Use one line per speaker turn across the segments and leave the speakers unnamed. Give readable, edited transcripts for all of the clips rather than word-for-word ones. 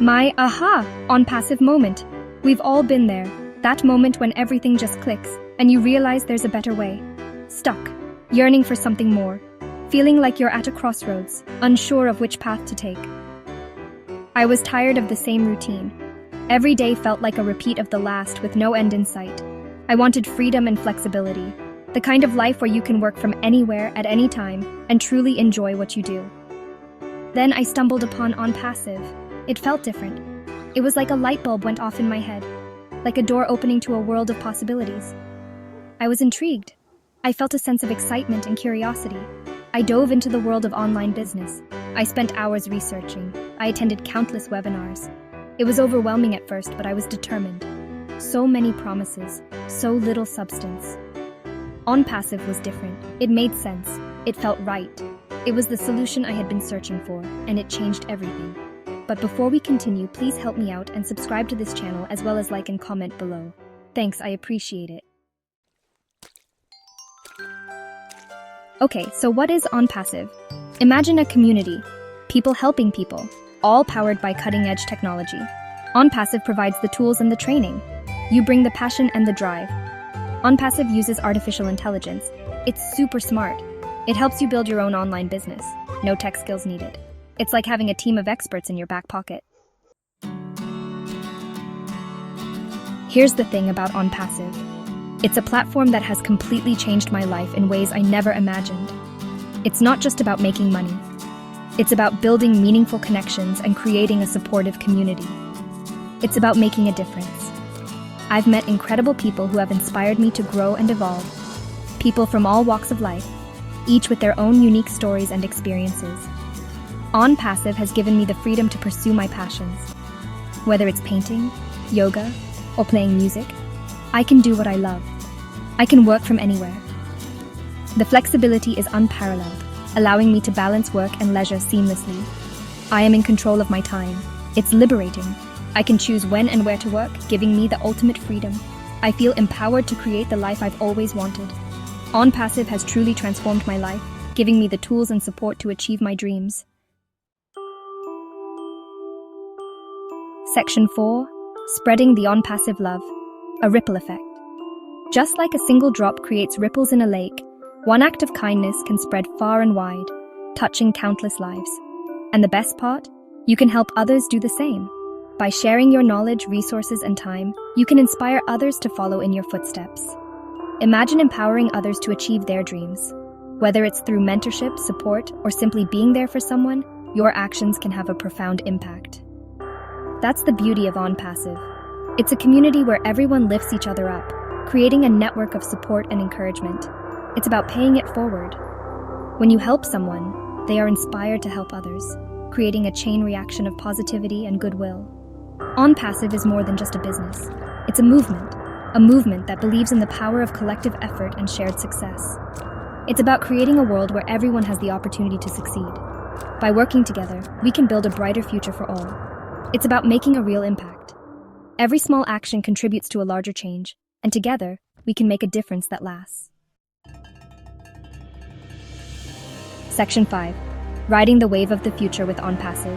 My aha on passive moment. We've all been there. That moment when everything just clicks and you realize there's a better way. Stuck, yearning for something more, feeling like you're at a crossroads, unsure of which path to take. I was tired of the same routine. Every day felt like a repeat of the last with no end in sight. I wanted freedom and flexibility, the kind of life where you can work from anywhere at any time and truly enjoy what you do. Then I stumbled upon OnPassive. It felt different. It was like a light bulb went off in my head, like a door opening to a world of possibilities. I was intrigued. I felt a sense of excitement and curiosity. I dove into the world of online business. I spent hours researching. I attended countless webinars. It was overwhelming at first, but I was determined. So many promises, so little substance. OnPassive was different. It made sense. It felt right. It was the solution I had been searching for, and it changed everything. But before we continue, please help me out and subscribe to this channel as well as like and comment below. Thanks, I appreciate it. Okay, so what is OnPassive? Imagine a community, people helping people, all powered by cutting-edge technology. OnPassive provides the tools and the training. You bring the passion and the drive. OnPassive uses artificial intelligence. It's super smart. It helps you build your own online business. No tech skills needed. It's like having a team of experts in your back pocket. Here's the thing about OnPassive. It's a platform that has completely changed my life in ways I never imagined. It's not just about making money. It's about building meaningful connections and creating a supportive community. It's about making a difference. I've met incredible people who have inspired me to grow and evolve. People from all walks of life, each with their own unique stories and experiences. OnPassive has given me the freedom to pursue my passions. Whether it's painting, yoga, or playing music, I can do what I love. I can work from anywhere. The flexibility is unparalleled, allowing me to balance work and leisure seamlessly. I am in control of my time. It's liberating. I can choose when and where to work, giving me the ultimate freedom. I feel empowered to create the life I've always wanted. OnPassive has truly transformed my life, giving me the tools and support to achieve my dreams. Section 4. Spreading the OnPassive love. A ripple effect. Just like a single drop creates ripples in a lake, one act of kindness can spread far and wide, touching countless lives. And the best part? You can help others do the same. By sharing your knowledge, resources, and time, you can inspire others to follow in your footsteps. Imagine empowering others to achieve their dreams. Whether it's through mentorship, support, or simply being there for someone, your actions can have a profound impact. That's the beauty of OnPassive. It's a community where everyone lifts each other up, creating a network of support and encouragement. It's about paying it forward. When you help someone, they are inspired to help others, creating a chain reaction of positivity and goodwill. OnPassive is more than just a business. It's a movement that believes in the power of collective effort and shared success. It's about creating a world where everyone has the opportunity to succeed. By working together, we can build a brighter future for all. It's about making a real impact. Every small action contributes to a larger change, and together, we can make a difference that lasts. Section 5. Riding the wave of the future with OnPassive.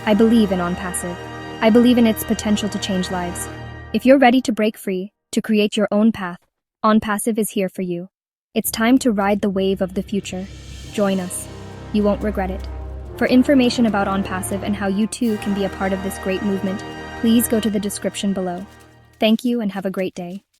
I believe in OnPassive. I believe in its potential to change lives. If you're ready to break free, to create your own path, OnPassive is here for you. It's time to ride the wave of the future. Join us. You won't regret it. For information about OnPassive and how you too can be a part of this great movement, please go to the description below. Thank you and have a great day.